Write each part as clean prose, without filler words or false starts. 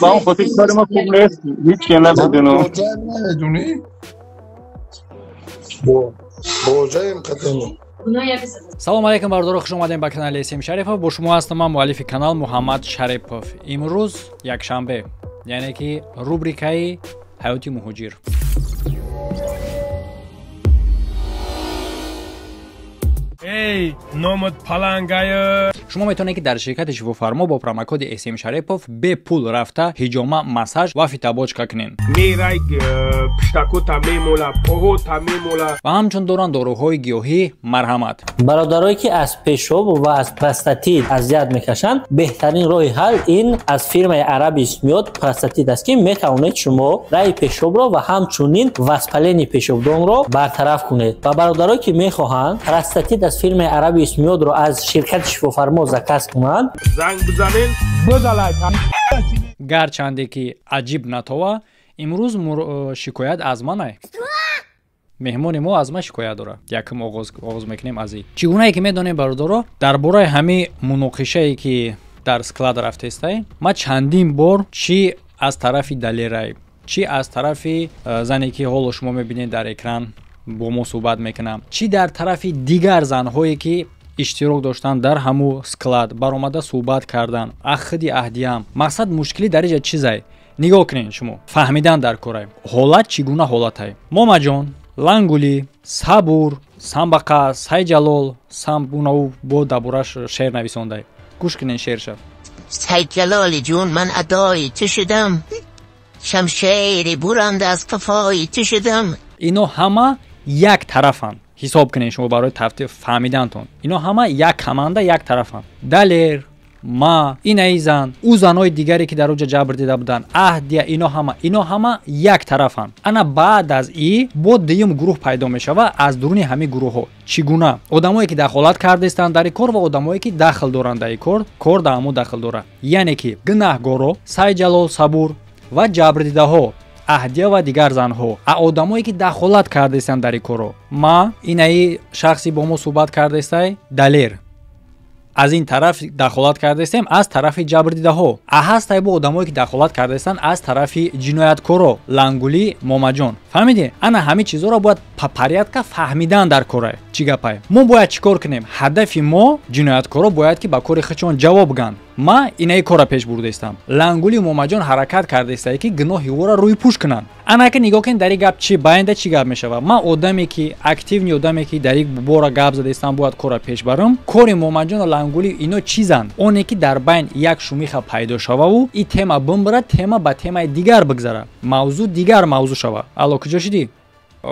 با اون خودی کار ما خوب نیست هیچ که نبودنو بوجه نمیدونی؟ بوجه این قدمه. салом алейкум бардоро хуш омадем ба канали Esem Sharipov. Бо шумо ҳастам ман муаллифи канал Муҳаммад Шарипов. Имрӯз якшанбе, яъне ки рубрикаи ҳаёти муҳоҷир. эй номад палангая. шумо метавонед ки дар ширкати шифофармо бо промокоди Esem Sharipov бепул рафта ҳиҷома, массаж ва фитабочка кунед. мерай пиштакота мемола, поҳота мемола. ва ҳамчун доранд доруҳои гиёҳӣ марҳамат. бародарое ки аз пешоб ва аз простатит азият мекашанд, беҳтарин роҳи ҳал ин аз фирмаи Арабис миёд простатит аст ки метавонед шумо раи пешобро ва ҳамчунин воспалени пешобдонро бартараф кунед. ва бародарое ки мехоҳанд простатит аз фирмаи Арабис миёдро аз ширкати шифофармо заказ кунанд, занг бизанед бизалайк. гарчанде ки аҷиб натова, имрӯз шикоят аз ман меҳмони мо аз ман шикоят дора. Якум оғоз мекунем аз ин. Чӣ гунае ки медонем бародаро, дар бораи ҳамин муноқишае ки дар склад рафтестай, ман чандин бор чӣ аз тарафи далерай, чӣ аз тарафи зане ки ҳоло шумо мебинед дар экран бо мо суҳбат мекунам, чӣ дар тарафи дигар занҳое ки иштирок доштанд дар ҳамун склад баромада суҳбат кардан, ахиди аҳдиям. мақсад мушкили дар иҷа чизай? нигоҳ кунед шумо фаҳмидан дар корай. ҳолат чӣ гуна ҳолатай? момаҷон, лангули, сабур, самбақа, сайҷалол, самбунаву бо дабураш шеър нависондай. гӯш кунед шеърша. сайҷалоли ҷон, ман адои ту шудам, шамшери буранда аз қафои ту шудам. ино ҳама як тарафанд. ҳисоб кунед шумо барои фаҳмидантон. ино ҳама як ҳаманда як тарафанд. далер, ма, инаи зан, ӯ занҳои дигаре ки дар оҷа ҷабр дида буданд, аҳдия, ино ҳама як тарафанд. ана баъд аз ин бо дуюм гурӯҳ пайдо мешава. аз дуруни ҳамин гурӯҳҳо чӣ гуна одамое ки дахолат кардастанд дар ин кор ва одамое ки дахл доранд дар ин кор дар ҳамон дахл дора, яъне ки гунаҳгоро, сайҷалол, сабур ва ҷабрдидаҳо, аҳдия ва дигар занҳо, одамое ки дахолат кардастанд дар ин коро. ма, инаи шахси бо мо суҳбат кардастай, далер, аз ин тараф дахолат кардастем, аз тарафи ҷабрдидаҳо. ҳастай бо одамое ки дахолат кардастанд аз тарафи ҷинояткоро, лангули, момаҷон. фаҳмиде? ана ҳамин чизҳоро бояд порядка фаҳмидан дар корай. чӣ гапай? мо бояд чӣ кор кунем? ҳадафи мо ҷинояткоро бояд ки ба кори худшон ҷавоб ган. ма инаи кора пеш бурдастам. лангули, момаҷон ҳаракат кардастае ки гуноҳи ӯро рӯйпӯш кунанд. ана ки нигоҳ кунед дар ин гап чӣ баънда чӣ гап мешава. ман одаме ки активни одаме ки дар ин бора гап задастам бояд кора пеш барам. кори момаҷону лангули ино чизанд? оне ки дар байн як шумиха пайдо шававу ин тема бимбара, тема ба темаи дигар бигзара, мавзӯъ дигар мавзӯъ шава. алло куҷо шидӣ?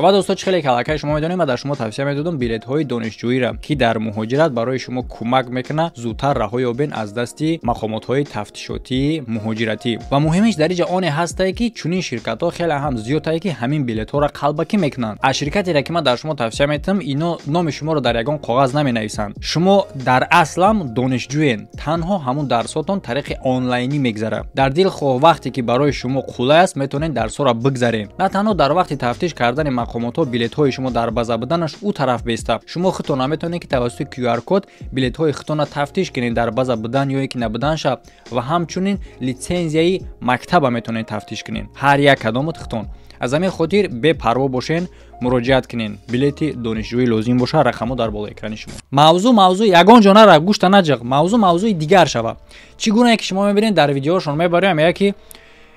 ва достон чӣ хеле калакай шумо медонем, ман дар шумо тавсия медодам билетҳои донишҷӯира ки дар муҳоҷират барои шумо кӯмак мекунад зудтар раҳо ёбен аз дасти мақомотҳои тафтишотии муҳоҷиратӣ. ва муҳимиш дар иҷа оне ҳастае ки чунин ширкатҳо хеле ҳам зиёдтае ки ҳамин билетҳоро қалбакӣ мекунанд. аз ширкатере ки ман дар шумо тавсия метавам, ино номи шуморо дар ягон коғаз наменависанд. шумо дар аслам донишҷӯен, танҳо ҳамун дарсотон тариқи онлайнӣ мегзара. дар дил хоҳ вақте ки барои шумо қулай аст метавонед дарсоро бигзарен. на танҳо дар вақти тафтиш кардани мақомотҳо билетҳои шумо дар база буданаш ӯ тараф беста. шумо худтон наметавонед ки тавассути QR код билетҳои худтонро тафтиш кунед дар база будан ё ки набуданша ва ҳамчунин литсензияи мактаба метавонед тафтиш кунед. ҳар як кадомат худтон. аз ҳамин хотир бепарво бошен, муроҷиат кунед. билети донишҷӯӣ лозим боша, рақамо дар болои экрани шумо. мавзӯъ ягон ҷо нара, гӯшта наҷиқ, мавзӯъи дигар шава. чӣ гунае ки шумо мебинед дар видеошон мебарем, меяд ки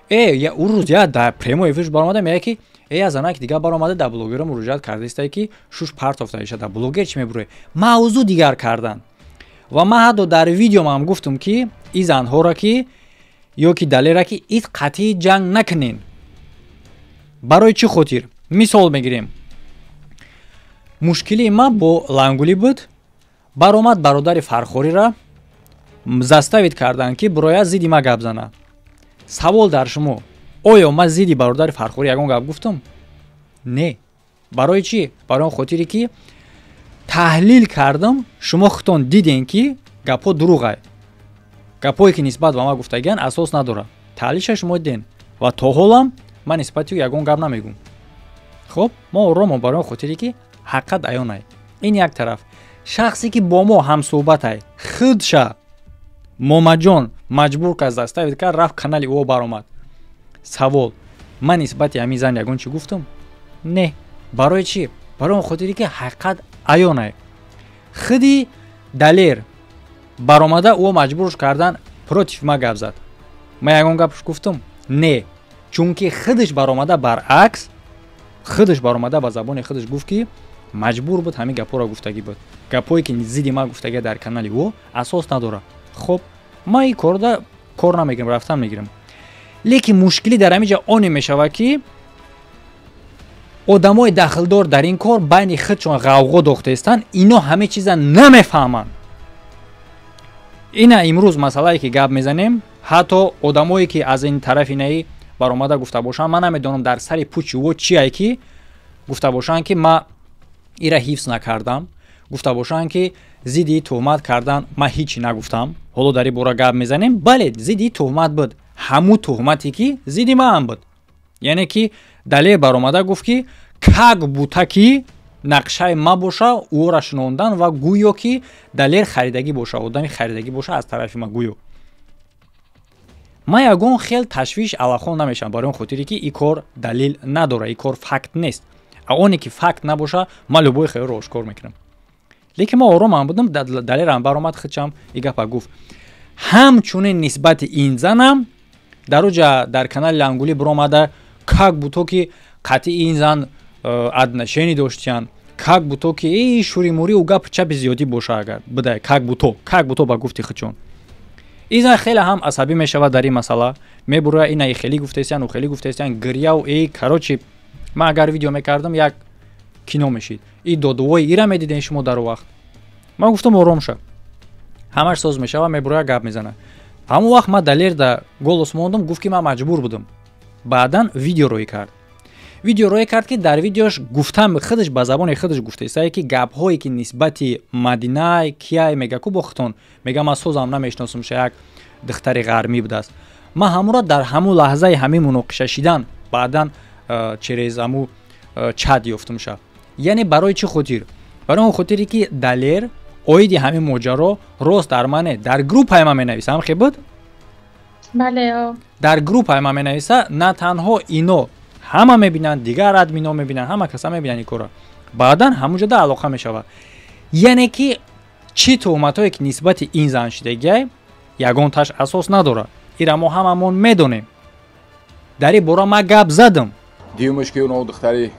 ӯ рӯз я дар прямой эфир баромада, меяд ки аз ана ки дигар баромада дар блогера муроҷиат кардастае ки шуш партофтаиша дар блогер чӣ мебуре? мавзӯъ дигар кардан. ва ман ҳатто дар видеом ҳам гуфтам ки ин занҳоро ки ё ки далера ки ит қатъи ҷанг накунен. барои чӣ хотир? мисол мегирем. мушкили ман бо лангули буд. баромад бародари Фархорира заставид кардан ки бирояд зидди ман гап зана. савол дар шумо, оё ман зидди бародари Фархори ягон гап гуфтам? не. барои чӣ? барои он хотире ки таҳлил кардам, шумо худтон диден ки гапҳо дурӯғай. гапҳое ки нисбат ба ман гуфтагиян асос надора. таҳлилша шумо диден. ва то ҳолам ман нисбати ӯ ягон гап намегӯм. хуб, мо оромон барои он хотире ки ҳақиқат аёнай. ин як тараф. шахсе ки бо мо ҳамсӯҳбатай, худша момаҷон маҷбур кард заставид кард рафт канали ӯ баромад. Савол: ман нисбати ҳамин зан ягон чӣ гуфтам? Не. барои чӣ? барои он хотире ки ҳақиқат аён ай. худи далер баромада ӯ маҷбурш кардан против ма гап зад. ман ягон гапш гуфтам? Не. чунки худаш баромада баръакс, худаш баромада ба забони худаш гуфт ки маҷбур буд ҳамин гапҳоро гуфтагӣ буд. гапҳое ки зидди ман гуфтагӣ дар канали ӯ асос надорад. хуб, ман ин корда кор намегирам, рафтан мегирам. лекин мушкилӣ дар ҳамин ҷо оне мешавад ки одамои дахлдор дар ин кор байни худшон ғавғо дохта истанд, ино ҳамин чиза намефаҳманд. ина имрӯз масъалае ки гап мезанем, ҳатто одамое ки аз ин тарафи наи баромада гуфта бошанд, ман намедонам дар сари пӯчи ӯ чие ки гуфта бошанд ки ман ира ҳифз накардам, гуфта бошанд ки зидди тӯҳмат кардан ман ҳичи нагуфтам. ҳоло дар ин бора гап мезанем. бале, зидди тӯҳмат буд, ҳамун тӯҳмате ки зидди ман буд. яъне ки далер баромада гуфт ки как бута ки нақшаи ма боша ӯро шинондан ва гӯё ки далер харидагӣ боша, одами харидагӣ боша аз тарафи ма гӯё. ман ягон хел ташвиш алахон намешавам барои он хотире ки ин кор далил надорад, ин кор факт нест. оне ки факт набоша, ман любой хелро ошкор мекунам. лекин ман оромам будам, далерам баромад худшам ин гапа гуфт. ҳамчунин нисбати ин занам дар уҷа дар канали Лангулӣ биромада как буто ки қатъи ин зан аднашени доштиян, как буто ки шуримури ӯ гап чапи зиёдӣ боша агар бидай, как буто ба гуфти худшон. ин зан хеле ҳам асабӣ мешавад дар ин масъала, мебуроя ина хеле гуфтаистиян, ӯ хеле гуфтаистиян, гирьяу короче ман агар видео мекардам як кино мешид. ин додувои ира медидем шумо дар вақт. ман гуфтам ором ша. ҳамаш соз мешава, мебуроя гап мезана. ҳамон вақт ман далер да голос мондам, гуфт ки ман маҷбур будам. баъдан видео рӯй кард. видео рӯй кард ки дар видеош гуфтам худаш ба забони худаш гуфтаистае ки гапҳое ки нисбати Мадинай, кияй мега ку бохтон, мега ман созам намешносам, ша як духтари ғармӣ будааст. ман ҳамонро дар ҳамун лаҳзаи ҳамин муноқиша шидан баъдан через ҳамун чат ёфтам ша. яъне барои чӣ хотир? барои он хотире ки далер оиди ҳамин моҷаро рост дар мане дар группаи ман менависа, ҳам хебуд? бале. дар группаи ман менависа, на танҳо ино ҳама мебинанд, дигар админо мебинанд, ҳама каса мебинанд ин кора. баъдан ҳамунҷода алоқа мешавад. яъне ки чӣ тӯҳматое ки нисбати ин зан шидагиай ягонташ асос надорад. ира мо ҳамамон медонем. дар ин бора ман гап задам. диюмаш ки оно духтари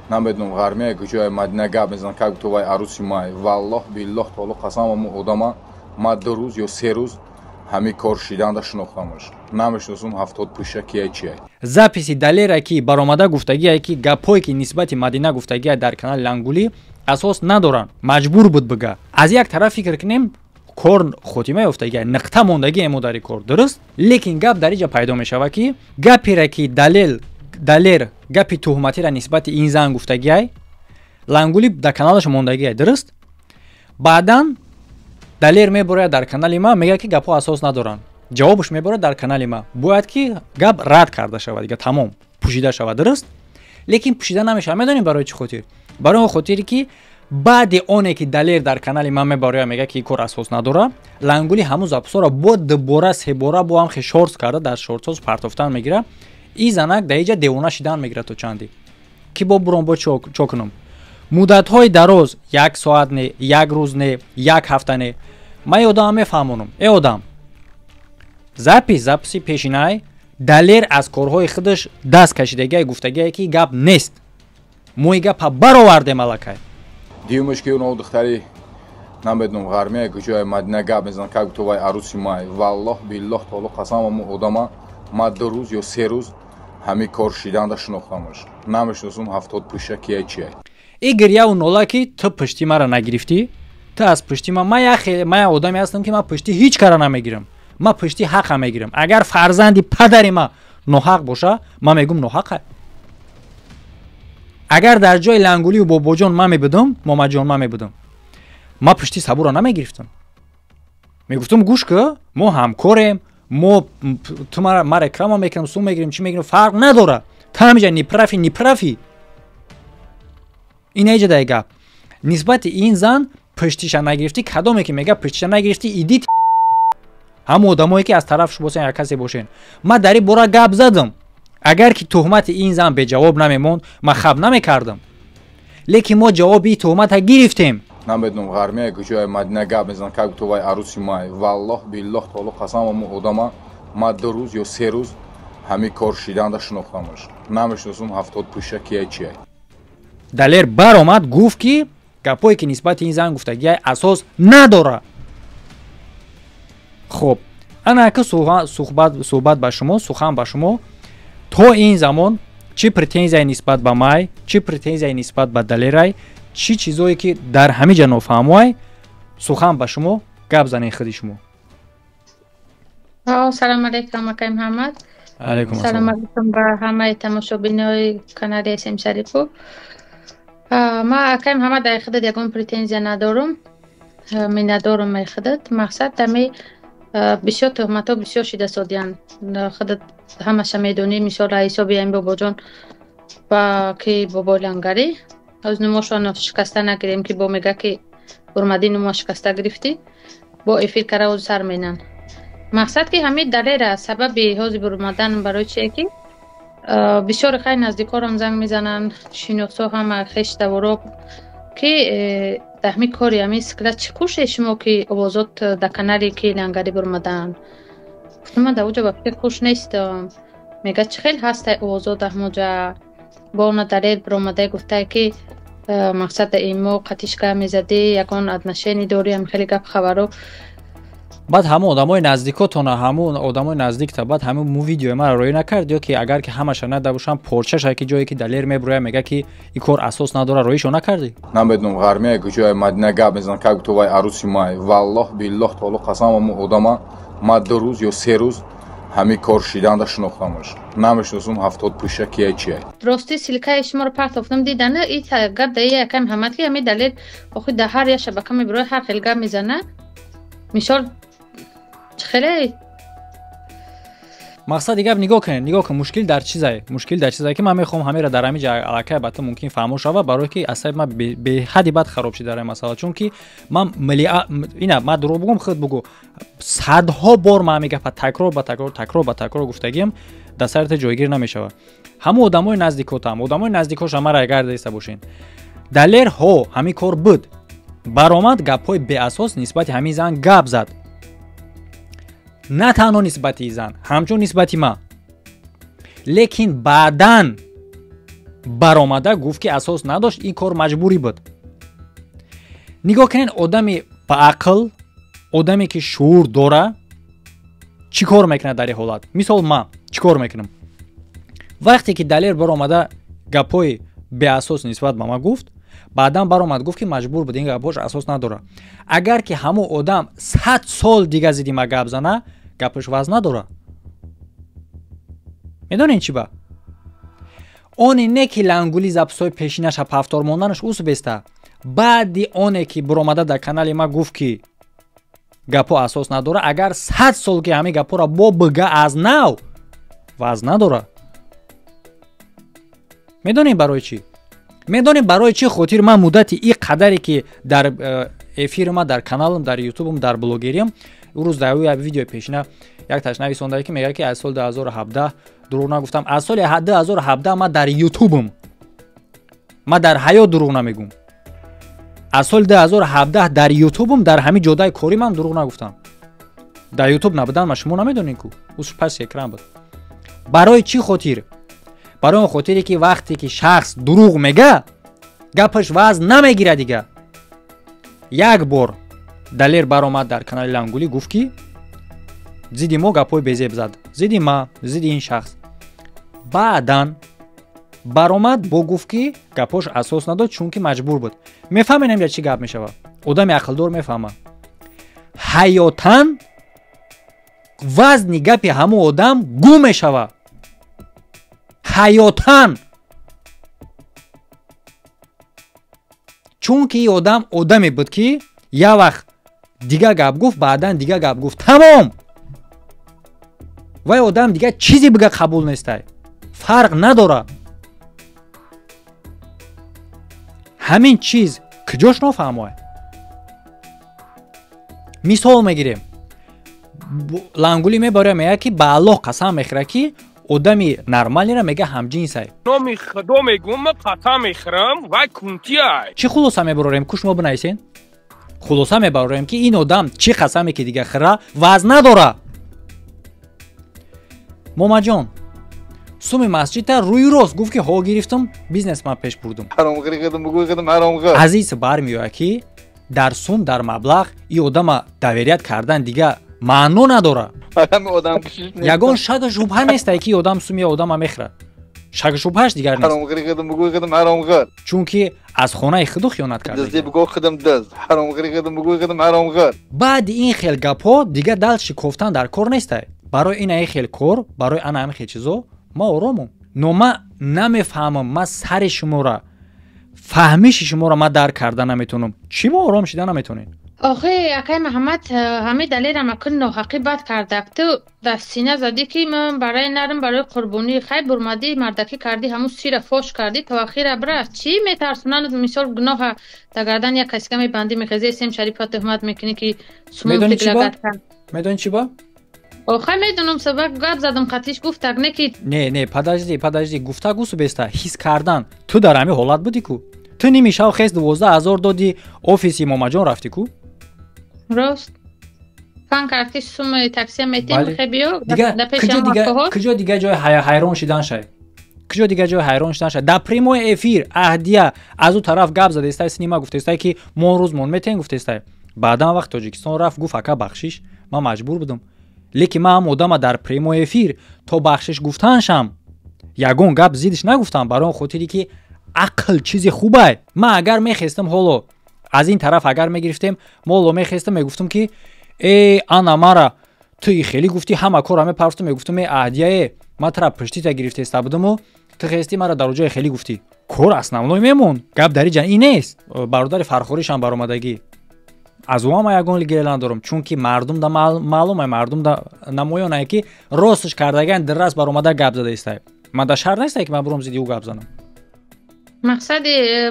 намедонам ғармия куҷои Мадина гап мезанад, как то вай аруси май. валлоҳ биллоҳ таоло қасамам одама ман 2 рӯз ё 3 рӯз ҳамин кор шиданда шинохтамаш. намешносам 70 пӯша кияй чияй. записи далера ки баромада гуфтагие ки гапҳое ки нисбати Мадина гуфтагие дар канали Лангулӣ асос надоранд, маҷбур буд бига. аз як тараф фикр кунем кор хотима ёфтагие, нақта мондагие мо дар ин кор, дуруст? лекин гап дар инҷа пайдо мешавад ки гапере ки далер гапи тӯҳматира нисбати ин зан гуфтагиай Лангулӣ дар каналаш мондагиай, дуруст? баъдан далер мебурад дар канали ма, мега ки гапҳо асос надоранд. ҷавобш мебурад дар канали ма. бояд ки гап рад карда шавад, дига тамом пӯшида шавад, дуруст? лекин пӯшида намешавад. медонем барои чӣ хотир? барои он хотире ки баъди оне ки далер дар канали ма мебарояд мега ки ин кор асос надорад, Лангулӣ ҳамун записҳоро бо 2 бора 3 бора бо ҳам шортс карда дар шортсоз партофтан мегирад. ин занак дар инҷа девона шидан мегирад то чанди ки бо бурон бо чо кунам. муддатҳои дароз, 1 соат не, 1 рӯз не, 1 ҳафта не. ман одам мефаҳмонам. Одам записи пешинай далер аз корҳои худаш даст кашидагиай гуфтагие ки гап нест. мо ин гапа баровардем аллакай. диюмаш ки оно духтари намедонам ғармия куҷои Мадина гап мезанад, как то вай аруси май. валлоҳ биллоҳ таоло қасамам одама ман 2 рӯз ё 3 рӯз ҳамин кор шиданда шинохтамаш. намешносам 70 пӯша кияй чияй. ин гирьяву нола ки ту пушти мара нагирифтӣ, ту аз пушти ман одаме ҳастам ки ман пушти ҳеҷ кара намегирам. ман пушти ҳақа мегирам. агар фарзанди падари ман ноҳақ боша, ман мегум ноҳақа. агар дар ҷои Лангулию бобоҷон ман мебудам, момаҷон ман мебудам, ман пушти сабура намегирифтам. мегуфтам гӯш ки мо ҳамкорем, мо ту ма реклама мекунам, сум мегирем, чӣ мегирем, фарқ надорад. ту ҳамиҷа нипрафи. ин эҷа дай гап. нисбати ин зан пуштиша нагирифтӣ, кадоме ки мега пуштиша нагирифтӣ, идит ҳамон одамое ки аз тараф бошен як касе бошен. Ман дар ин бора гап задам. Агар ки тӯҳмати ин зан беҷавоб намемонд, ман хаб намекардам. Лекин мо ҷавоби ин тӯҳмата гирифтем. намедонам ғармияе куҷое мадина гап мезанам как тувай аруси май валлоҳ биллоҳ таоло қасам мо одама ма 2 рӯз ё 3 рӯз ҳами кор шиданда шинохтамаш намешиносам 70 пӯша кия чия. Далер баромад гуфт ки гапое ки нисбати ин зан гуфтагия асос надора. хуб анака суҳбат ба шумо сухан ба шумо то ин замон чӣ претензияе нисбат ба май чӣ претензияе нисбат ба далерай чӣ чизое ки дар ҳамин ҷа нофаҳмоай сухан ба шумо гап занен худи шумо. салом алейкум акай муҳаммад. алейкум салом алейкум ба ҳамаи тамошобинои канали SM Шарипов. ман акай муҳаммад дар худат ягон претензия надорам. миннатдорам ай худат мақсад дами бисёр тӯҳматҳо бисёр шида содиянд. худат ҳамаша медонӣ мисол ҳисоби ам бобоҷон ба ки бобои лангарӣ аз нумошон шикаста нагирем ки бо мега ки урмади нумо шикаста гирифтӣ бо эфир кара оз сар менан. мақсад ки ҳамин далера сабаби ҳозир бурмадан барои чие ки бисёри хай наздикорам занг мезананд шиносо ҳама хештаворо ки даҳми кори ҳамин сикра чӣ кӯше шумо ки овозот да канали ки лангарӣ бурмадан. гуфтам ман да оҷа ба фикр хуш нестам. мега чӣ хел ҳастай овозот аҳмоҷа бо она далер биромадай гуфтае ки мақсад имо қатишка мезадӣ ягон отношени дорӣ ҳам хеле гап хабаро. баъд ҳамон одамои наздикотона ҳамон одамои наздикта баъд ҳамон мо видеои маро роӣ накард ё ки агар ки ҳамаша надабошам порчаша ки ҷое ки далер мебуроя мега ки ин кор асос надора роишо накардӣ. намедонам ғармияе куҷое мадина гап мезанам как тувай аруси май валлоҳ биллоҳ таоло қасам мо одама ма 2 рӯз ё 3 рӯз ҳами кор шиданда шинохтамаш намешиносам 70 пӯша кия чия. рости силкаи шуморо партофтам дидана ин гап да якай муҳаммад ки ҳамин далер охи да ҳар я шабака мебуроя ҳар хел гап мезана мисол хеле мақсади гап нигоҳ кун мушкил дар чизае ки ман мехоҳам ҳамеро дар ҳамин ҷа аллакай албатта мумкин фаҳмо шава барое ки асаби ман беҳади бад хароб шид дар ин масъала чунки ман ман дурӯғ бугум худ бугӯ садҳо бор ман ҳамин гапа такрор гуфтагиам дар сарта ҷойгир намешава. ҳамон одамои наздикоша маро агар диста бошен далер ҳо ҳамин кор буд баромад гапҳои беасос нисбати ҳамин зан гап зад. на танҳо нисбати зан ҳамчун нисбати ман. лекин баъдан баромада гуфт ки асос надошт ин кор маҷбурӣ буд. нигоҳ кунед одами баақл одаме ки шуур дора чӣ кор мекунад дар ин ҳолат. мисол ман чӣ кор мекунам вақте ки далер баромада гапҳои беасос нисбат ба ман гуфт баъдан баромад гуфт ки маҷбур буд ин гапҳош асос надора. агар ки ҳамон одам 100 сол дига зиди ма гап зана гапаш ваз надора. медонед чӣ ба оне не ки лангули записҳои пешинаша пафтор монданаш усуб еста баъди оне ки биромада дар канали ма гуфт ки гапҳо асос надора агар 100 сол ки ҳамин гапҳоро бо бига аз нав ваз надора. медонед барои чӣ медонед барои чӣ хотир ман муддати ин қадаре ки дар эфири ма дар каналам дар ютубам дар блогериям рӯз дар видеои пешина як ташнави сондае ки мегӯяд ки аз соли 2017 дурӯғ нагуфтам. аз соли 2017 ман дар ютубам ман дар ҳаёт дурӯғ намегӯм. аз соли 2017 дар ютубам дар ҳамин ҷодаи кори ман дурӯғ нагуфтам. дар ютуб набудан ма шумо намедонед ку уш пас экран буд. барои чӣ хотир барои он хотире ки вақте ки шахс дурӯғ мега гапаш ваз намегирад дига. як бор далер баромад дар канали лангули гуфт ки зидди мо гапҳои безеб зад зидди ма зидди ин шахс. баъдан баромад бо гуфт ки гапҳош асос надод чунки маҷбур буд. мефаҳмед ин чӣ гап мешава. одами ақлдор мефаҳма ҳаётан вазни гапи ҳамон одам гум мешава. ҳаётан чунки ин одам одаме буд ки як вақт дига гап гуфт баъдан дига гап гуфт тамом. вай одам дига чизе бига қабул нестай фарқ надора. ҳамин чиз куҷош нофаҳмояд. мисол мегирем лангули мебаря мега ки ба аллоҳ қасам мехӯра ки одами нормалиро мега ҳамҷинсай. номи худо мегӯм қасам мехӯрам вай кунтияй. чӣ хулоса мебарорем ку шумо бинависен? хулоса мебарорем ки ин одам чӣ қасаме ки дига хӯра вазн надора. момаҷон суми масҷидда рӯи рост гуфт ки ҳо гирифтам бизнесман пеш бурдум. азиз бармеояд ки дар сум дар маблағ и одама доверият кардан дига маъно надора. ягон шаку шубҳа нестае ки одам суми одама мехӯрад. шаку шубҳааш дигар нест. чунки аз хонаи худу хиёнат карда. баъди ин хел гапҳо дига дал шикофтан дар кор нестае. барои ин хел кор, барои ана ҳамин хел чизо ма оромам. но ма намефаҳмам, ма сари шуморо фаҳмиши шуморо ма дарк карда наметонам. чӣ мо ором шида наметонем? آخه اکای محمد همه دلیل ما کن ناحقی بد کرده تو در سینه زدی که من برای نرم برای قربانی خیر برمادی مردکی کردی همون سیر فوش کردی تو اخیر بره چی میترسونن مثال گناه در گردن یک کسی که میبندی میخزی سیم شریفات تهمت میکنی که سمون تگلگت کرد. میدونی چی با؟ آخه میدونم سبب گپ زدم قطعیش گفتگ نه که نه подожди گفتگو بسته حس کردن تو در همین حالت بودی کو تو نمیشه خیز 12000 دادی ofisi موماجان رفتی کو راست فان کردی سوم تاکسی میتیم خبیو در پیش کجا دیگه جای حیران شدن شد کجا دیگه جای حیران شدن شد در پریمو افیر اهدیه از اون طرف گپ زده است سینما گفته است که ما روز مون میتین گفته است بعدا وقت تاجیکستان رفت گفت اکا بخشش ما مجبور بودم لیکن ما هم آدم در پریمو افیر تا بخشش گفتنشم یگون گپ زیدش نگفتم برای خاطری که عقل چیز خوبه ما اگر میخواستم حالا از این طرف اگر میگرفتیم ما میخواستم میگفتم که ای انا مرا توی خیلی گفتی همه کارا میپرستم میگفتم ای اهدیه ما طرف پشتی تا گرفته است بودم تو خواستی مرا در جای خیلی گفتی کار اصلا میمون گپ داری جان این نیست برادر فرخوریش هم برآمدگی از اون ما یگان گیرلان دارم چون که مردم دا معلومه مردم دا نمایانه که راستش کردگان درست برآمده گپ زده است من دا شر نیست که من برام زیدی او گپ زنم مقصد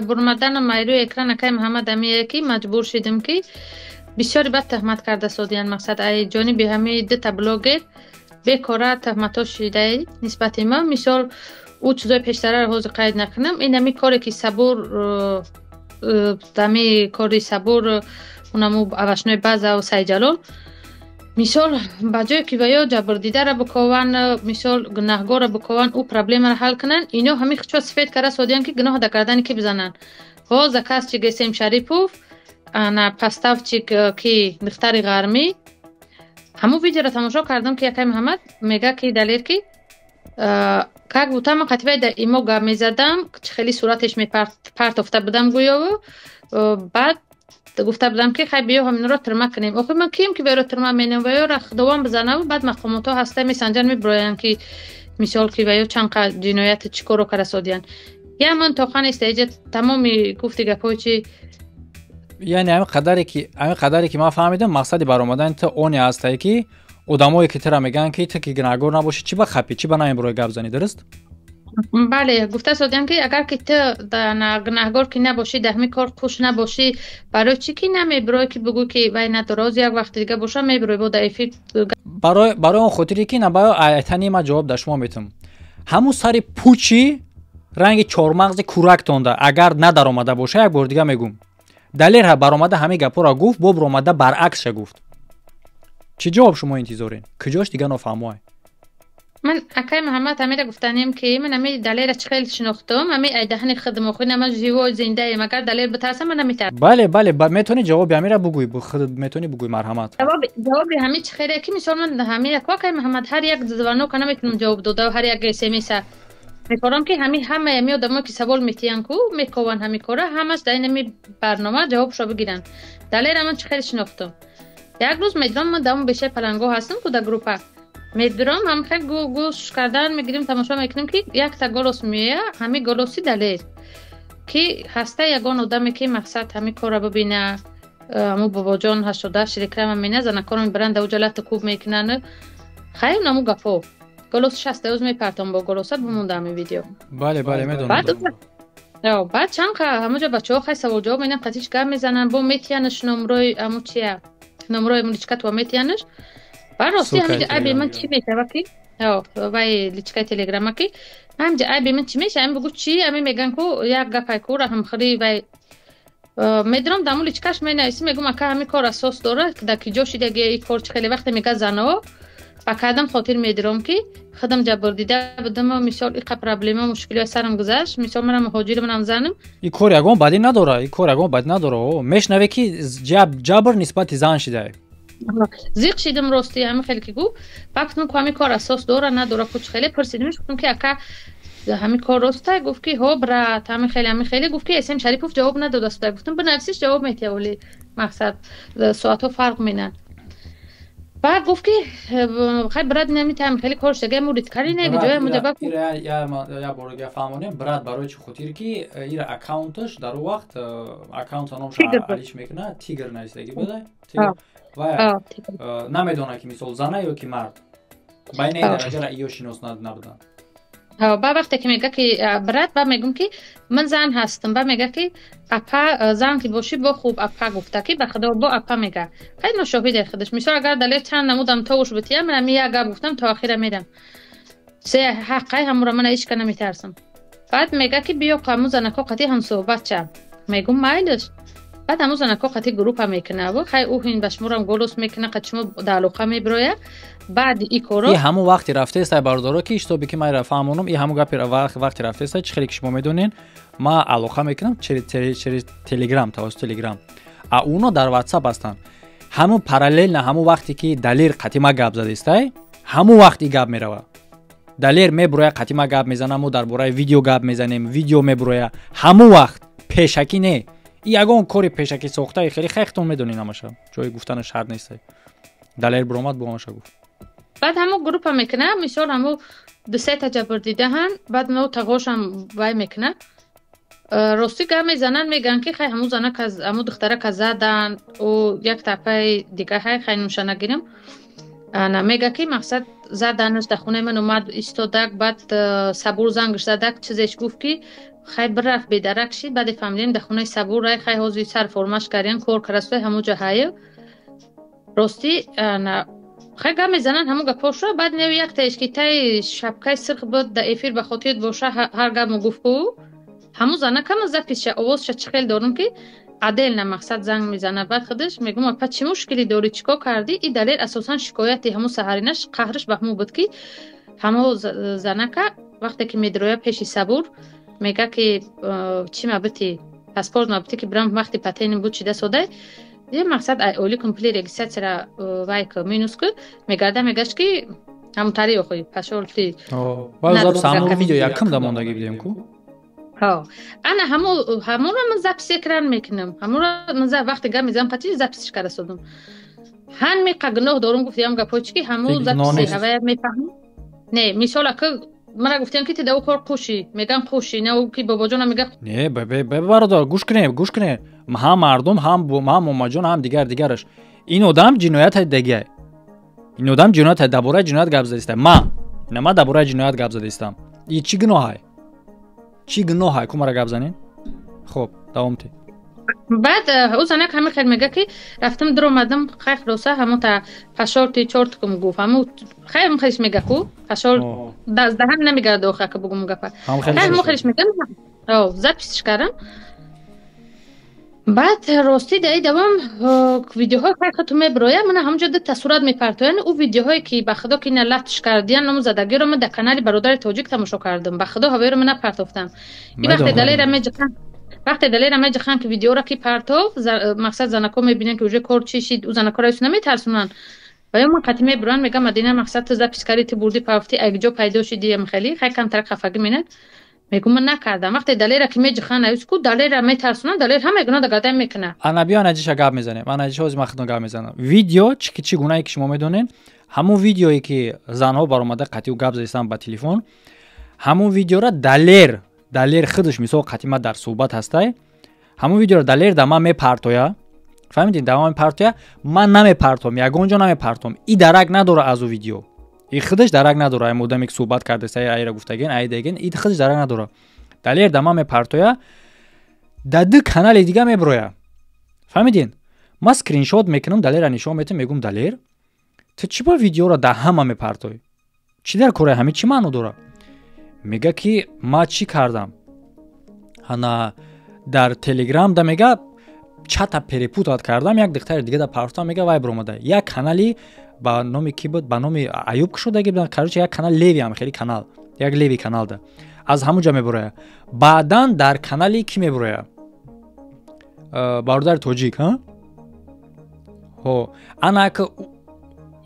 برمدن مایرو اکران اکای محمد امیه که مجبور شدیم که بسیاری بد تهمت کرده سودیان مقصد ای جانبی همه دو تا بلاگر بیکاره تهمتاش شده نسبت ما مثال او چیزای پیشتره رو حوض قید نکنم این همی کاری که صبور دمی کاری صبور اونمو اوشنوی باز و سای جلال مثال بجای که ویا جبردیده را بکوان مثال گناهگار را بکوان او پرابلم را حل کنن اینا همه خچو سفید کرده سودیان که گناه در کردن که بزنن ها زکاس چی گسیم شریپوف انا پستاف چی که دختر غرمی همو ویدیو را تماشا کردم که یکی محمد میگه که دلیر که که گوتم قطبه در ایمو گم میزدم خیلی صورتش می پرت افته بودم گویا و بعد گفته بودم که خیلی بیا همین رو ترمه کنیم آخه من کیم که بیارو ترمه مینم ویا را دوام بزنم و بعد مقامات ها هسته میسنجن میبراین که مثال که ویا چند جنایت چیکار رو کرده سودیان یا من تا خان استیج تمامی گفتی گپای چی یعنی همین قدری که ما فهمیدم مقصد برآمدن تو اونی هسته که آدمایی که ترا میگن که تو که گناهگار نباشی چی بخپی چی بنایم برای گپ زنی درست بله گفته سودیان که اگر که تو گناهگار که نباشی در همین کار خوش نباشی برای چی که نمیبرای که بگو که وای ندراز یک وقت دیگه باشه میبرای با ضعیفی برای اون خاطری که نباید ایتنی ما جواب داشت شما میتم همون سری پوچی رنگ چهارمغز کورک تونده اگر ندار اومده باشه یک بار دیگه میگم دلیر ها برآمده همه گپا را گفت باب اومده برعکسش گفت چی جواب شما انتظارین کجاش دیگه نفهموای من اکای محمد همه گفتنیم که من همه دلیل چخیل شناختم همه ایدهن خدمت خود من جیو زنده ایم اگر دلیل بترسم من نمیترسم بله میتونی جواب همه را بگوی خود میتونی بگوی مرحمت جواب همه چخیره که مثلا من همه یک واقع محمد هر یک زبانو کنم میتونم جواب داده و هر یک اس ام اس می‌کنم که همه آدمایی که سوال میتیان کو میکوان همین کارا همش در این برنامه جوابشو بگیرن دلیل من چخیل شناختم یک روز میدونم من دام بشه پلنگو هستم تو در گروه میدونم هم خیلی گوش کردن میگیریم تماشا میکنیم که یک تا گلوس میه همین گلوسی دلیل که هسته یگان آدمی که مقصد همین کارا ببینه امو بابا جان 80 شریکرم مینه زنکارم برند او جلت کوب میکنن خیلی نمو گپو گلوس 60 روز میپرتم با گلوسات بمونده همین ویدیو بله میدونم بعد چند که همونجا بچه ها خیلی سوال جواب میدن قطعیش گم میزنن با میتینش نمروی امو چیه نمروی ملیچکت و میتینش و راستی سوکای همینجا عیب من تلگرام. چی میشه که وای لیچکای تلگرام که همینجا عیب من چی میشه هم بگو چی همه میگن که یک گپای کور هم خری وای میدونم دامو لیچکاش می نویسی میگم اکا همین کار اساس داره که در کجا شده اگه این کار خیلی وقت میگه زنو با کدام خاطر میدونم که خودم جبر دیده بودم مثال این پرابلم مشکلی سرم گذشت مثال منم مهاجر منم زنم این کار یگان بدی نداره این کار یگان بدی نداره میشنوه که جبر نسبت زن شده زیق شدم راستی همین خیلی که گو وقتی که همین کار اساس داره نداره کچ خیلی پرسیدمش گفتم که اکا همین کار راسته گفت که ها برات همین خیلی گفت که اسم شریفوف جواب نداد است گفتم بنفسش جواب میده ولی مقصد ساعت‌ها فرق مینن بعد گفت که خیلی برات نمیتونم خیلی کارش دیگه مورد کاری نه جای مجاب یا بارگه فهمونیم برات برای چه خاطر که این اکانتش در وقت اکانت نامش علیش میکنه تیگر نیستگی بده تیگر و نمیدونه که مثال زنه یا که مرد بین این درجه را ایو شناس نبودن با وقتی که میگه که برات با میگم که من زن هستم با میگه که اپا زن که باشی با خوب اپا گفته که به خدا با اپا میگه خیلی نشاهده خودش مثلا اگر دلیل چند نمودم توش بتیم من میگه اگر گفتم تا آخر میدم سه حقی همراه من ایش کنه میترسم بعد میگه که بیا قامو زنکا قطعی هم صحبت چه میگم مایلش بعد همون زنکا قطعی گروپ هم میکنه و خیلی او این بشمورم گلوس میکنه قچمو دالوقه میبرویه بعد ای کورو این همون وقتی رفته است باردارو که اشتباهی که من فهمونم این همون گپی وقتی رفته است چه خیلی که شما میدونین ما علاقه میکنم چه تلگرام توسط تلگرام اونا در واتساپ هستن همون پارالل نه همون وقتی که دلیر قطیما گپ زده است همون وقتی گپ میروه دلیر میبروه قطیما گپ میزنم و درباره ویدیو گپ میزنیم ویدیو میبروه همون وقت پیشکی نه یگان کاری پیشکی ساخته خیلی خیختون میدونین همش جای گفتن شرط نیست دلیر برومد با همش گفت بعد همو گروپ هم میکنه مثال همو دو سه تا جبر دیده هن بعد نو تغاش هم وای میکنه راستی که میزنن میگن که خیلی همو زنه که همو دختره که زدن و یک تپه دیگه های خیلی نوشانه گیرم میگه که مقصد زدنش در خونه من اومد ایستادک بعد صبور زنگش زدک چیزش گفت که خیلی برفت بیدرک شید بعد فهمیدیم در خونه صبور رای خیلی حوضی سر فرمش کردن کار کرسته همو جاهای راستی خیلی گم میزنن همون گپاش رو بعد نیو یک تایش که تای شبکه سرخ بود در افیر به خاطر باشه هر گم گفت کو همون زنه کم از پیش آواز چه خیلی دارم که عدل نه مقصد زنگ میزنه بعد خودش میگم اپا چی مشکلی داری چیکار کردی این دلیل اساسا شکایتی همون سحرینش قهرش به همون بود که همون زنه که وقتی که میدروه پیش صبور میگه که چی مبتی پاسپورت مبتی که برام وقتی پتین بود چیده سوده یه مقصد اولی کمپلی رجیستر وای که مینوس که میگردش که همون تاریخ خوی پاسپورتی باز سامو ویدیو یکم داموندگی بیدیم کو ها انا همون رو من زپس اکران میکنم همون رو من وقتی گم میزنم قطعی زپسش کرده سودم هن میقگنه دارم گفتیم گپاچ که همون زپسی هوای میفهم نه مثلا که من گفتم که تداو کار خوشی میگم خوشی نه او که بابا جون میگه نه برادر گوش کنه هم مردم هم ماما جون هم دیگرش این آدم جنایت دیگه این آدم جنایت درباره جنایت گپ زده است ما درباره جنایت گپ زده استم این چی گناهه که مرا گپ زنین خب دوام تی بعد او زنک همه خیلی میگه که رفتم در اومدم خیلی روسه همون تا پاشورتی چورت کم گفت همون خیلی خیلیش میگه کو پاشور دهن نمیگه دوخه که بگم گفت همون خیلیش میگه زپسش کردم بعد راستی دایی دوام ویدیوهای خیلی خطو میبرویه من همونجا ده تصورات میپرتوین او ویدیوهایی که به خدا که نلتش کردین نمو زدگی رو من در کانال برادر تاجیک تماشا کردم به خدا هوای رو من نپرتوفتم این وقتی دلیل می جخن که ویدیو را که پرتو مقصد زنکا میبینن که وجه کار چی شید او زنکا را ایسو نمیترسونن و یا من قطعی میبرن میگم مدینه مقصد تو زپیس کاری تی بردی پافتی اگه جو پیدا شدی هم خیلی کم ترک خفگی مینن میگم من نکردم وقتی دلیل را که می جخن ایسو کو دلیل را میترسونن دلیل همه گناه دگاده میکنه انا بیا نجیش گپ میزنیم انا نجیش از مخدون گپ میزنم ویدیو چی گناهی که شما میدونین همون ویدیویی که زنها بر اومده قطعی گپ زدن با تلفن همون ویدیو را دلیر خودش میسو قطعی در صحبت هسته همون ویدیو را دلیر دما میپرتویا فهمیدین دما میپرتویا من نمیپرتم یگونجا نمیپرتم این درک نداره از او ویدیو این خودش درک نداره این مودم یک صحبت کرده سای ایرا گفتگین ای دیگه این خودش درک نداره دلیر دما میپرتویا دد کانال دیگه میبرویا فهمیدین ما اسکرین شات میکنم دلیر نشون میدم میگم دلیر تو چی با ویدیو را در همه میپرتوی؟ چی در کره همه چی معنی داره؟ میگه که ما چی کردم؟ هانا در تلگرام دا میگه چتا پریپوتات کردم، یک دختر دیگه دا پرتام میگه وای برامده یک کانالی با نامی کی بود، با نامی ایوب شده که کارچه یک کانال لیوی هم خیلی کانال، یک لیوی کانال ده از همونجا میبره. بعدن در کانالی کی میبره؟ برادر توجیک ها؟ هو انا که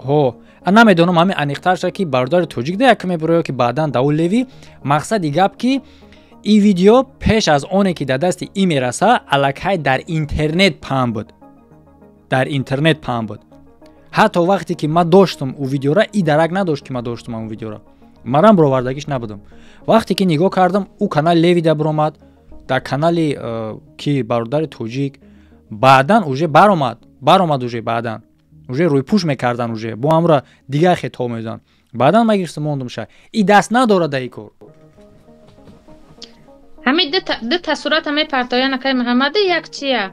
هو انا نمیدونم همین انیختر شد که برادر توجیک ده یک میبره که بعدن داول لیوی مقصد گپ که این ویدیو پیش از اونه که در دست ای میرسه الکی در اینترنت پهن بود، در اینترنت پهن بود. حتی وقتی که ما داشتم او ویدیو را ای درک نداشت که ما داشتم اون ویدیو را، منم برآوردگیش نبودم. وقتی که نگاه کردم او کانال لیوی در برآمد، در کانالی که برادر توجیک بعدن اوجه برآمد اوجه بعدن اوجه روی پوش میکردن اوجه با امر دیگه خطاب میدن. بعدن ما گرفتم موندم شه ای دست نداره در این کار. همین ده تصورات همه پرتایان که محمد یک چیه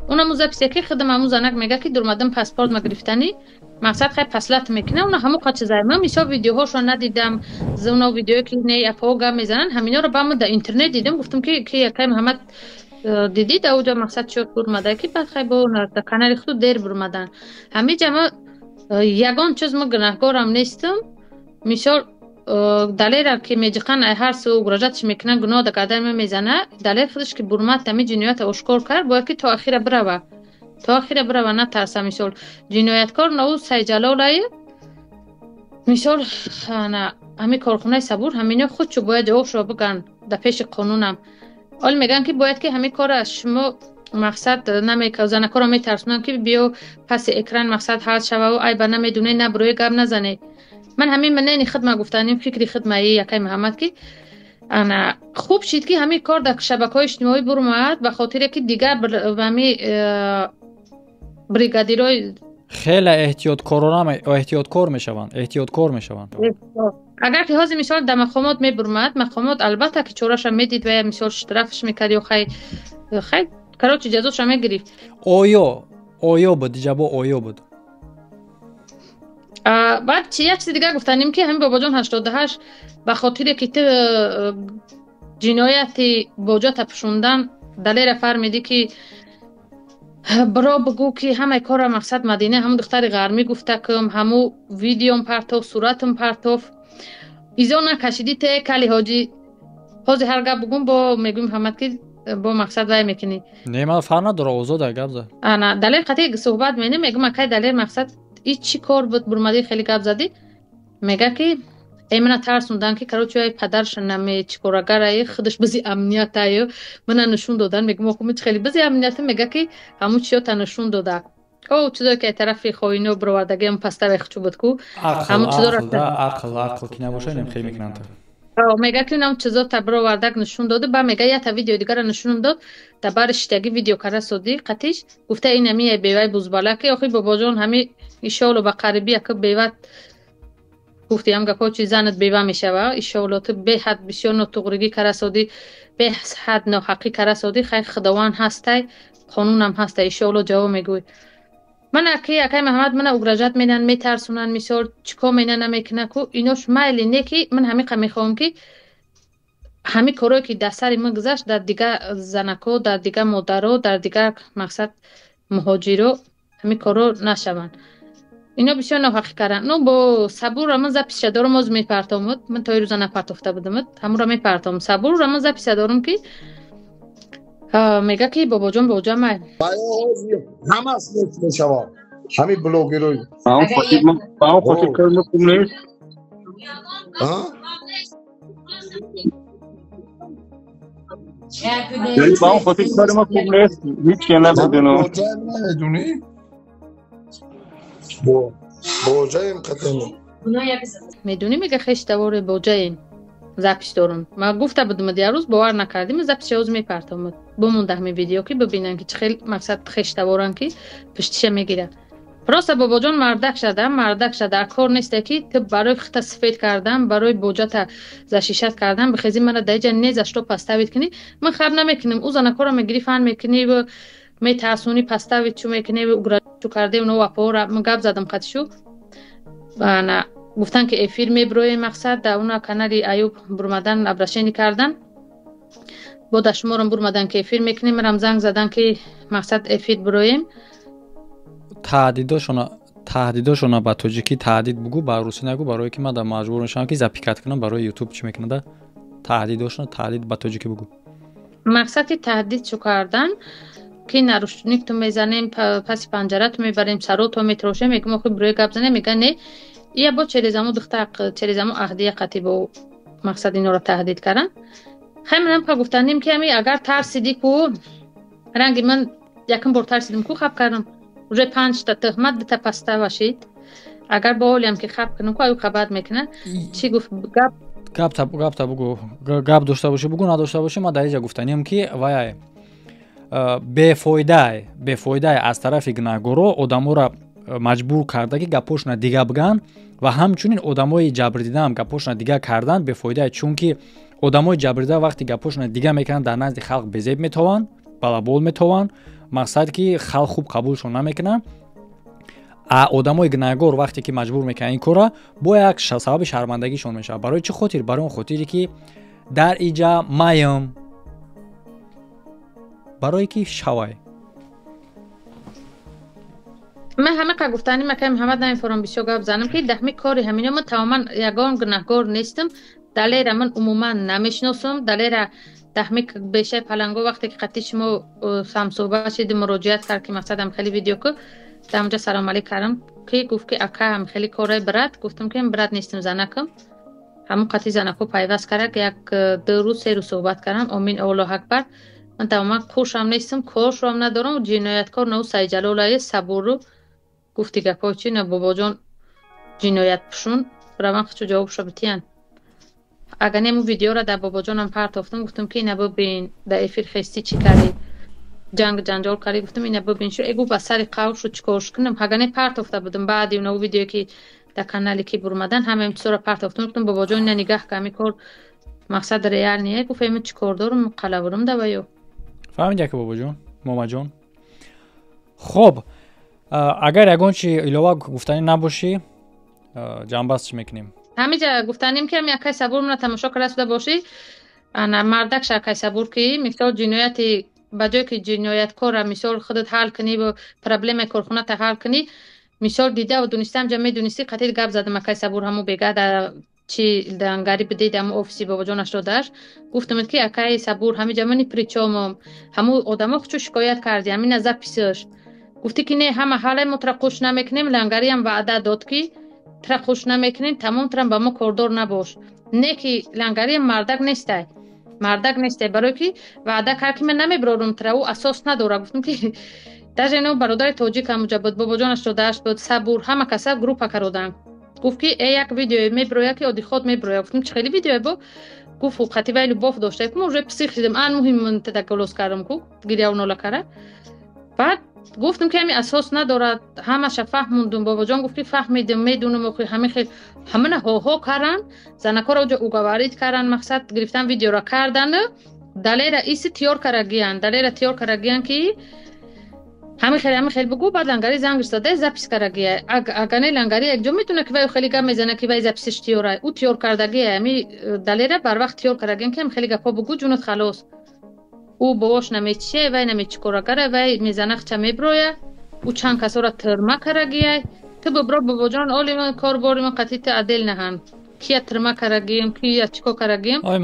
اونم زپسی که خدمت امو زنک میگه که درمدم پاسپورت ما گرفتنی مقصد خیلی پسلت میکنه اون همو قاچ زای من میشه ویدیوهاشو ندیدم زونا ویدیو که نه اپوگا میزنن همینا رو با در اینترنت دیدم گفتم که محمد دیدید اونجا مقصد شد برمده که بعد خیلی با در کانال خود دیر برمدن همه جمع یگان چیز ما گناهکارم نیستم میشه دلیل که میجقن هر سو گرجاتش میکنن گناه در قدم میزنه دلیل خودش که برمت تمی جنایت اشکار کرد باید که تا آخر بره نه ترسه میشول جنایتکار نو سی جلالای میشول نه همین کارخونه صبور همینو خودشو باید جوابش رو بگن در پیش قانونم. حال میگن که باید که همین کار از شما مقصد نمیکنه زنکار رو میترسونن که بیو پس اکران مقصد حل شوه و ای با نمیدونه نبروی گب نزنه. من همین مننی خدمت گفتنیم فکری خدمت یکی محمد که انا خوب شد که همین کار در شبکه‌های اجتماعی برآمد به خاطر که دیگر همین بریگادیرای خیلی احتیاطکار میشوند. اگر که حاضر مثال در مقامات میبرمد مقامات البته که چورش میدید و مثال شرفش میکرد یا خیلی کراچ جزاش میگرفت. اویو بود جبو اویو بود. بعد یک چیز دیگه گفتنیم که همین بابا جان 88 به خاطر که تو جنایت بوجا تپشوندن دلیل فرمیدی که برا بگو که همه کار مقصد مدینه همون دختر غرمی گفته کم همو ویدیوم پرتوف صورتم پرتوف ایزا نکشیدی ته کلی حاجی هر گپ بگم با میگم محمد که با مقصد وای میکنی نه ما فرق نداره اوضاع در گپ زد انا دلیل قطعی صحبت مینه میگم که دلیل مقصد ای چی کار بود برمدی خیلی گپ زدی میگه که ایمنا ترسوندن که کروچوی پدرش نمی چیکارگره خودش بزی امنیت ایو من نشون دادن میگم آخه خیلی بزی امنیت میگه که همو چیو تا نشون داده او چیزا که طرفی خوینو برواردگی هم پسته بخچو بود کو همو چیزا عقل کی نباشه نمیخوای میکنن میگه که اونم چیزا تا برواردگ نشون داده با میگه یا تا ویدیو دیگه نشون داد تا برشتگی ویدیو کار سودی قطیش گفته این می بیوی بوزبالا که آخه بابا جان همین ایشالو با قربی که بیوت گفتی هم گپا چی زنت بیوه میشه و ایشالو تو به حد بسیار نتوغرگی کار سودی به حد ناحقی کار سودی خیلی خداوند هسته قانون هم هسته ایشالو جواب میگوی من اکی محمد من اگرجت میدن میترسونن میسار چیکار مینن نمیکنه کو ایناش مایلی نه که من همین میخوام که همین کارایی که در سر من گذشت در دیگه زنکو در دیگه مادرو در دیگه مقصد مهاجرو همین کارو نشون اینا بسیار ناحقی کردن نو با صبور من ز پیش دارم از میپرتامد من تا روز نپرتافته بودم همون را میپرتام صبور من ز پیش دارم که میگه که بابا جان با جمع همه اسمت میشوه همین بلوگیروی باهم خطیب کردن خوب نیست یعنی باهم خطیب کردن خوب نیست هیچ که نبودنو میدونی بوجایم قدمی میدونی میگه خشتوار بوجایم زپش دارم ما گفته بودم دیگه روز باور نکردیم زپش روز میپرتم بمونده همین ویدیو که ببینن که خیلی مقصد خشتوارن که پشتش میگیره راست بابا جان مردک شده کار نیست که تو برای خط سفید کردن برای بوجت زشیشت کردن بخیزی من دیگه نیزش تو پستاوید کنی من خب نمیکنم او زنکارو میگیری فن میکنی و میترسونی پستاوید چو میکنی و گرچو کرده و نو اپا من گپ زدم قطشو ана гуфтан ки эфир меброем мақсад да уна канали Аюб бурмадан обращение кардан бо да шуморам бурмадан ки эфир мекунем марам занг задан ки мақсад эфир броем таҳдидошона ба тоҷикӣ таҳдид бугу ба русӣ нагу барое ки ман да маҷбур мешавам ки запикат кунам барои ютуб чӣ мекунада таҳдидошона таҳдид ба тоҷикӣ бугу мақсади таҳдид чӯ кардан ки нарушник ту мезанем паси панҷара ту мебарем сарото метрошем мегум охи брои гап занем мега не ия бо черезаму духта черезаму аҳдия қатӣ бо мақсад инора таҳдид кардан хай манам ка гуфтанем ки ами агар тарсиди ку ранги ман якум бор тарсидим ку хаб кардам уже 5 та тухмат бита паста башид агар бо олиам ки хаб кунам ку аю қабат мекуна чӣ гуфт гап та бугу гап дошта боши бугу надошта боши ман дар инҷа гуфтанем ки вай бефоидаи аз тарафи гунаҳгоро одаморо маҷбур карда ки гапошона дига биган ва ҳамчунин одамои ҷабрдидаам гапошона дига кардан бефоидае чунки одамои ҷабрдида вақти гапошона дига мекунанд дар назди халқ безеб метованд балабол метованд мақсад ки халқ хуб қабулшон намекунанд а одамои гунаҳгор вақте ки маҷбур мекунанд ин кора бо як сабаби шармандагишон мешавад барои чӣ хотир барои он хотире ки дар иҷа маем барое ки шавай ман ҳама ка гуфтани макам ҳама дар ин форум бисёр гап занам ки даҳми кори ҳамино ман тамоман ягон гунаҳгор нестам далера ман умуман намешиносам далера даҳми бешаи паланго вақте ки қатъи шумо самсӯҳбат шидӣ муроҷиат кард ки мақсадам хеле видео ку дар онҷа салом алейк кардам ки гуфт ки акаам хеле корай брат гуфтам ки брат нестам занакам ҳамун қатъи занаку пайваст кард як 2 рӯз 3 рӯз суҳбат кардам омин аллоҳу акбар ман тамоман кӯшам нестам кошам надорам ҷинояткор наву сайҷалолае сабуру гуфти гапҳои чӣ на бобоҷон ҷиноятпӯшун раван хачо ҷавоб шобитиян агар нему видеора дар бобоҷонам партофтам гуфтам ки ина бубин дар эфир хести чӣ кардӣ ҷанг ҷанҷол кардӣ гуфтам ина бубин шо эгу ба сари қавл шуд чикорш кунам агар не партофта будам баъди унаву видеое ки дар канале ки бурмадан ҳамаи чизора партофтам гуфтам бобоҷон ина нигаҳ ка ҳами кор мақсад реал не гуфт ема чӣ кор дорам қалавурам даваё фаҳмид яка бобоҷон момаҷон хоб агар ягон чи илова гуфтанӣ набошӣ ҷанбаст чӣ мекунем ҳамиҷа гуфтанем ки ами акай сабур мана тамошо карда шуда бошӣ ана мардакша акай сабур ки мисол ҷинояти ба ҷое ки ҷинояткора мисол худат ҳал кунӣ бо проблемаи корхоната ҳал кунӣ мисол дида ва дунистам ҷа медунистӣ қатъи гап задам акай сабур ҳамун бега да чи дангари бидед ҳамун офиси бобоҷонаш додаш гуфтам ки акай сабур ҳамиҷа мани причомам ҳамун одамо хучу шикоят карди ҳамина записаш гуфтӣ ки не ҳама ҳалаи мо тра қуш намекунем лангариам ваъда дод ки тра қуш намекунем тамом трам ба мо кордор набош не ки лангариам мардак нестай барое ки ваъда кард ки ман намебирорам тра ӯ асос надора гуфтам ки даже но бародари тоҷик амуҷа буд бобоҷонаш додааш буд сабур ҳама каса группа кародан гуфт ки як видео мебироя ки одихот мебироя гуфтам чӣ хеле видео бо гуфт қатъи вай любов дошта ку мо уже псих шидам ан муҳим тада голос кардам ку гиря нола кара баъд гуфтам ки ҳами асос надорад ҳамаша фаҳмондум бобоҷон гуфт ки фаҳмидим медунам охи ҳамина ҳоҳо кардан занакора уҷа уговарид кардан мақсад гирифтан видеора кардан далера иси тиёр карагиян ки ҳами хел бугу баъд лангари зангш зада запис карагия агар не лангари якҷо медуна ки вай хеле гап мезана ки вай записиш тиёра ӯ тиёр кардагия ҳами далера барвақт тиёр карагиян ки ҳами хеле гапҳо бугу ҷунат халос ӯ бовош намечие вай намечикорагара вай мезанахча меброя ӯ чанд касора тирма карагияй ту бубро бобоҷон оли ман корбори ман қатъи ту адел наҳан кия тирма карагием кия чико карагием ой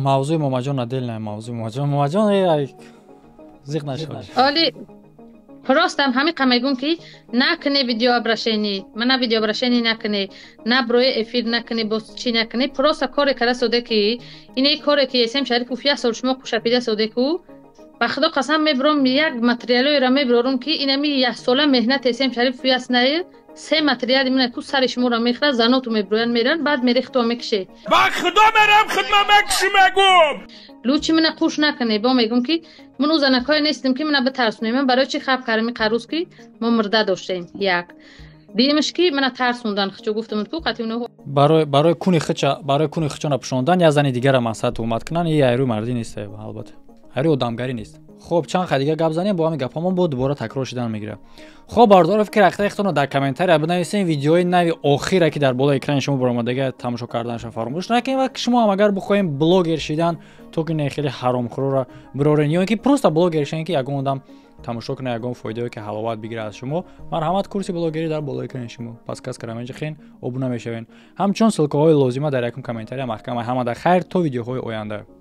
мавзӯи момаҷон адел на мавзӯи момаҷон зиқ нашавад оли простам ҳами қамегум ки накуне видео обращение мана видео обращение накуне на брои эфир накуне бо чӣ накуне просто коре кара соде ки ина коре ки есем шарипов як сол шумо кушапида соде ку ба худо қасам мебиром як материалоеро мебирорум ки инами як сола меҳнат есем шарипов яснае 3 материали мина ку сари шуморо мехӯрад заноту мебироянд меран баъд мерехто мекише ба худо мерам хидмат мекиши мегум лучи мина қуш накуне бо мегум ки ман ӯ занакое нестем ки мина битарсунем ман барои чӣ хаб кардам қарӯз ки мо мурда доштем як дуюмаш ки мана тарсундан хичо гуфтам ку қатъи уно барои куни хичона пӯшондан як зани дигара мақсад тӯҳмат кунан и айрӯ мардӣ несте албатта ҳари одамгарӣ нест. хуб чанд ха дига гап занем, бо ҳамин гапҳомон бо дубора такрор шудан мегирад. хуб бардор фикр рахтаихтон дар комментария бинависен видеои нави охире ки дар болои экрани шумо баромадаги тамошо карданашон фаромӯш накунед ва шумо ҳам агар бихоҳем блогер шидан то ки не хеле ҳаромхӯрро бирорен ё ин ки просто блогер шидан ки ягон одам тамошо кунад ягон фоидаё ки ҳаловат бигирад аз шумо. Марҳамат, курси блогерӣ дар болои экрани шумо. Подсказка рамеҷихен обуна мешавен. ҳамчун силкаҳои лозима дар якум комментария маҳкама. Ҳамада хайр то видеоҳои оянда.